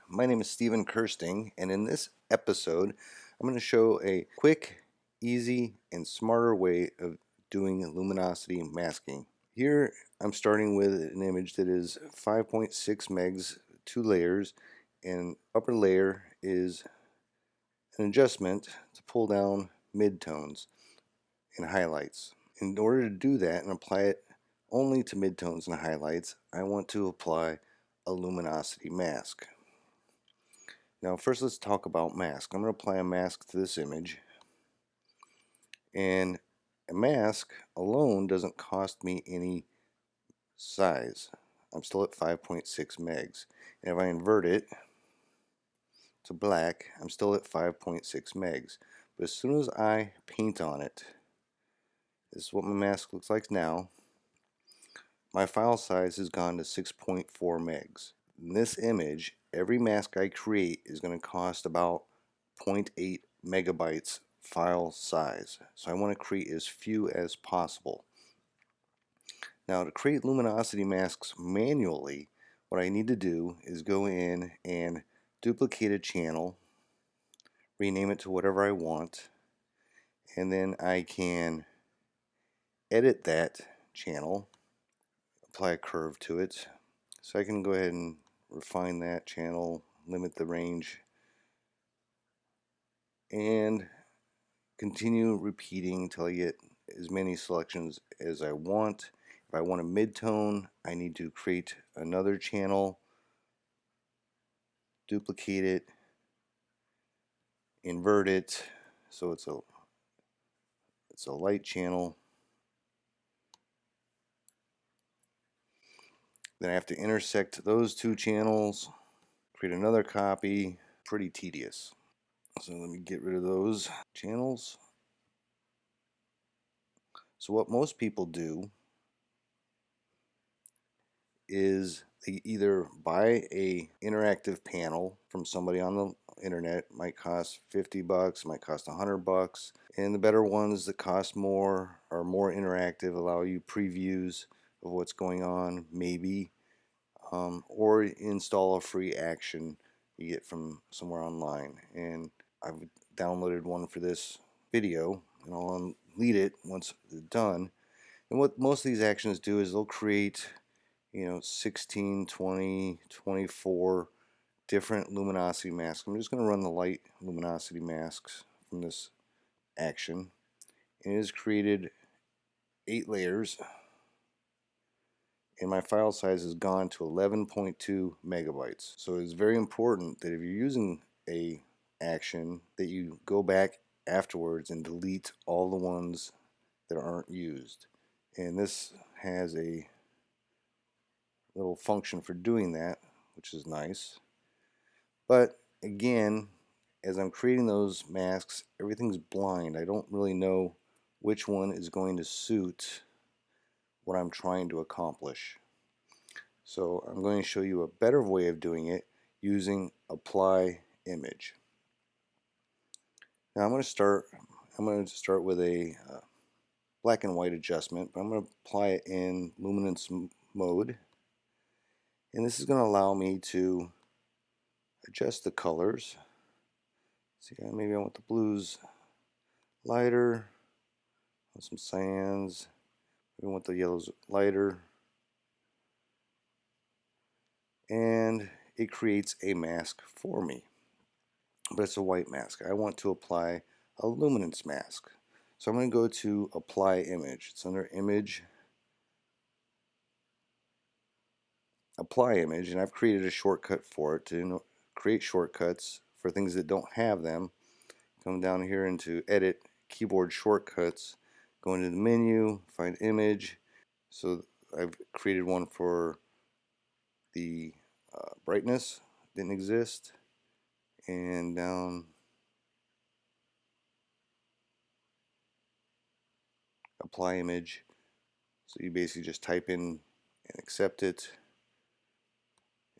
My name is Stephen Kirsting, and in this episode, I'm going to show a quick, easy, and smarter way of doing luminosity masking. Here, I'm starting with an image that is 5.6 megs, 2 layers, and upper layer is an adjustment to pull down midtones and highlights. In order to do that and apply it only to midtones and highlights, I want to apply a luminosity mask. Now first let's talk about mask. I'm going to apply a mask to this image, and a mask alone doesn't cost me any size. I'm still at 5.6 megs, and if I invert it to black, I'm still at 5.6 megs. But as soon as I paint on it, this is what my mask looks like now. My file size has gone to 6.4 megs. In this image, every mask I create is going to cost about 0.8 megabytes file size. So I want to create as few as possible. Now to create luminosity masks manually, what I need to do is go in and duplicate a channel, rename it to whatever I want, and then I can edit that channel, apply a curve to it. So I can go ahead and refine that channel, limit the range, and continue repeating until I get as many selections as I want. If I want a mid-tone, I need to create another channel, duplicate it, invert it so it's a light channel. Then I have to intersect those two channels, create another copy. Pretty tedious. So let me get rid of those channels. So what most people do is they either buy a interactive panel from somebody on the internet. It might cost 50 bucks, might cost 100 bucks, and the better ones that cost more are more interactive, allow you previews of what's going on, maybe, or install a free action you get from somewhere online. And I've downloaded one for this video, and I'll lead it once it's done. And what most of these actions do is they'll create 16, 20, 24 different luminosity masks. I'm just going to run the light luminosity masks from this action, and it has created 8 layers, and my file size has gone to 11.2 megabytes. So it's very important that if you're using a action that you go back afterwards and delete all the ones that aren't used. And this has a little function for doing that, which is nice. But again, as I'm creating those masks, everything's blind. I don't really know which one is going to suit what I'm trying to accomplish. So I'm going to show you a better way of doing it using apply image. Now I'm going to start with a black and white adjustment, but I'm going to apply it in luminance mode. And this is going to allow me to adjust the colors. See, maybe I want the blues lighter, some cyans, we want the yellows lighter, and it creates a mask for me. But it's a white mask. I want to apply a luminance mask. So I'm going to go to apply image. It's under image, apply image, and I've created a shortcut for it to create shortcuts for things that don't have them. Come down here into edit keyboard shortcuts, go into the menu, find image. So I've created one for the brightness, didn't exist, and down apply image. So you basically just type in and accept it,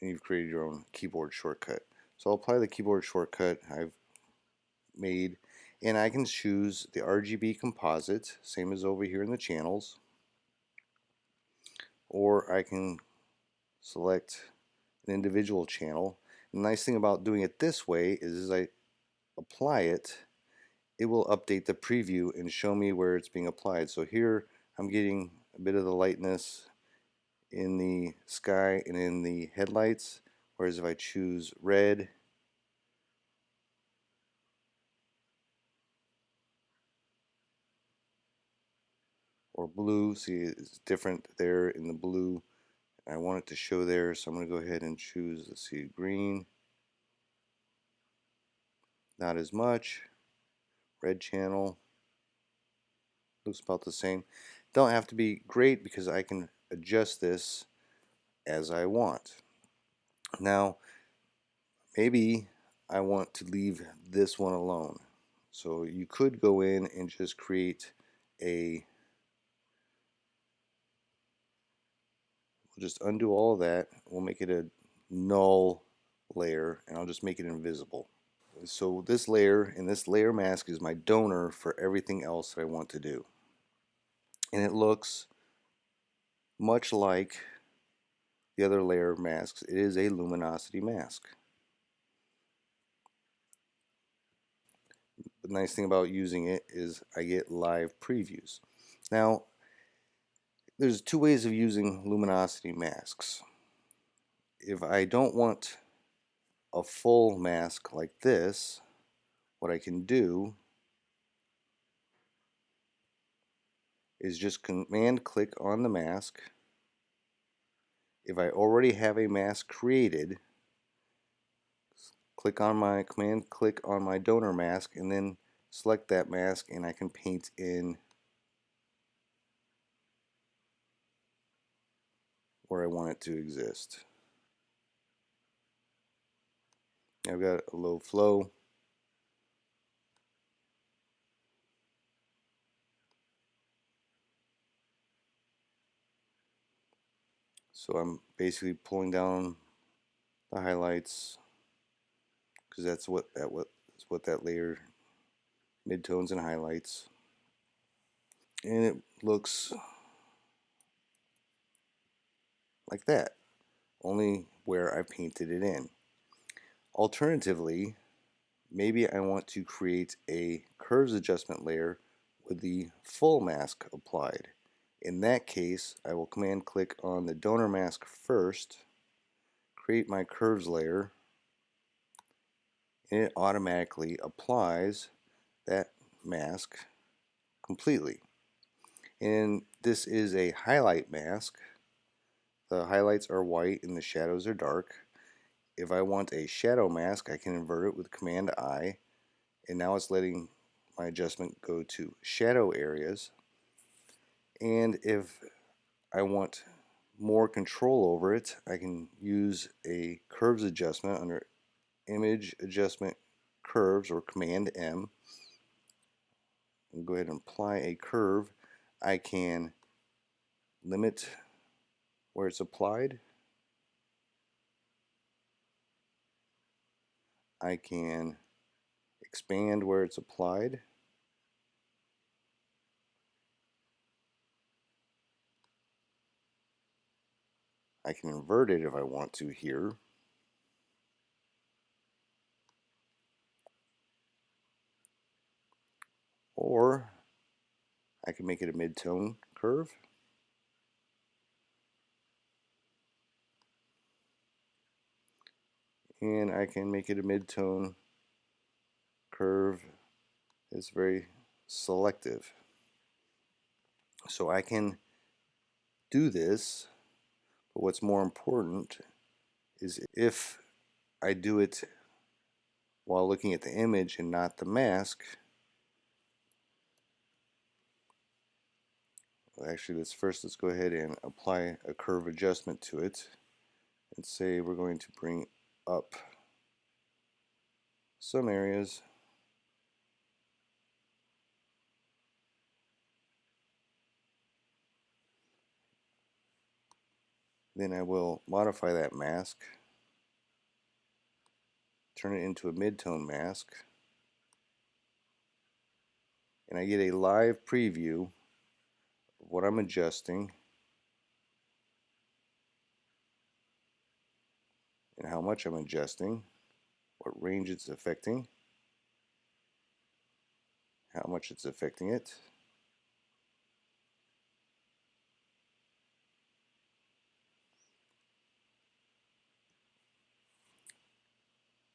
and you've created your own keyboard shortcut. So I'll apply the keyboard shortcut I've made, and I can choose the RGB composite, same as over here in the channels, or I can select an individual channel. The nice thing about doing it this way is as I apply it, it will update the preview and show me where it's being applied. So here I'm getting a bit of the lightness in the sky and in the headlights, whereas if I choose red or blue, see it's different there in the blue. I want it to show there, so I'm going to go ahead and choose, let's see, green, not as much, red channel, looks about the same. Don't have to be great because I can adjust this as I want. Now, maybe I want to leave this one alone. So you could go in and just create we'll just undo all of that. We'll make it a null layer and I'll just make it invisible. So this layer and this layer mask is my donor for everything else that I want to do. And it looks much like the other layer masks. It is a luminosity mask. The nice thing about using it is I get live previews. Now, there's two ways of using luminosity masks. If I don't want a full mask like this, what I can do is just command click on the mask. If I already have a mask created, command click on my donor mask and then select that mask and I can paint in where I want it to exist. I've got a low flow. So I'm basically pulling down the highlights because that's what that layer, midtones and highlights. And it looks like that, only where I painted it in. Alternatively, maybe I want to create a curves adjustment layer with the full mask applied. In that case, I will command click on the donor mask first, create my curves layer, and it automatically applies that mask completely. And this is a highlight mask. The highlights are white and the shadows are dark. If I want a shadow mask, I can invert it with Command I, and now it's letting my adjustment go to shadow areas. And if I want more control over it, I can use a curves adjustment under image adjustment curves or Command M and go ahead and apply a curve. I can limit where it's applied. I can expand where it's applied. I can invert it if I want to here. Or I can make it a mid-tone curve. And I can make it a mid-tone curve. It's very selective. So I can do this, but what's more important is if I do it while looking at the image and not the mask. Well, actually, let's go ahead and apply a curve adjustment to it and say we're going to bring up some areas. Then I will modify that mask, turn it into a mid-tone mask, and I get a live preview of what I'm adjusting. and how much I'm adjusting, what range it's affecting, how much it's affecting it.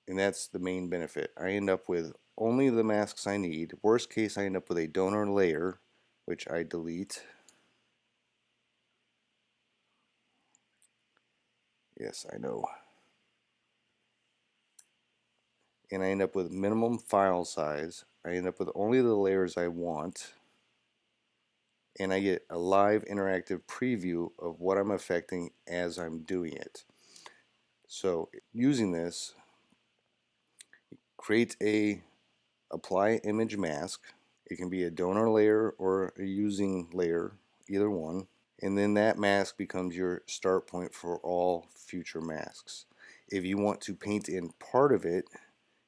And that's the main benefit. I end up with only the masks I need. Worst case, I end up with a donor layer, which I delete. Yes, I know. And I end up with minimum file size. I end up with only the layers I want. And I get a live interactive preview of what I'm affecting as I'm doing it. So using this, create a apply image mask. It can be a donor layer or a using layer, either one. And then that mask becomes your start point for all future masks. If you want to paint in part of it,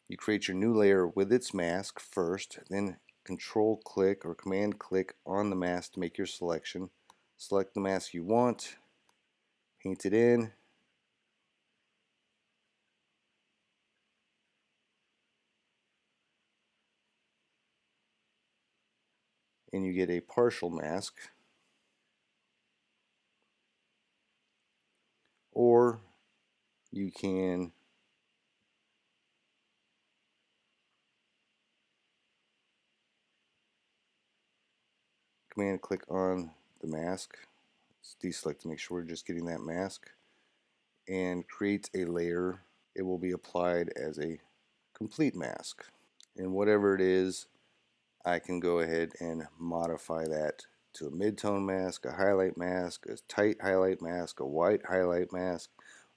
you create your new layer with its mask first, then control click or command click on the mask to make your selection. Select the mask you want, paint it in, and you get a partial mask. Or you can command click on the mask. Let's deselect to make sure we're just getting that mask, and create a layer. It will be applied as a complete mask. And whatever it is, I can go ahead and modify that to a mid-tone mask, a highlight mask, a tight highlight mask, a white highlight mask,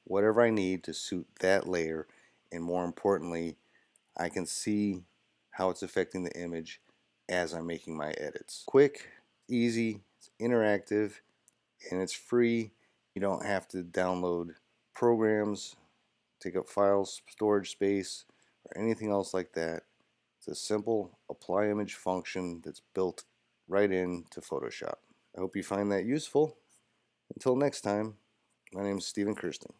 whatever I need to suit that layer. And more importantly, I can see how it's affecting the image as I'm making my edits. Quick, easy, it's interactive, and it's free. You don't have to download programs, take up files, storage space, or anything else like that. It's a simple apply image function that's built right into Photoshop. I hope you find that useful. Until next time, my name is Stephen Kirsten.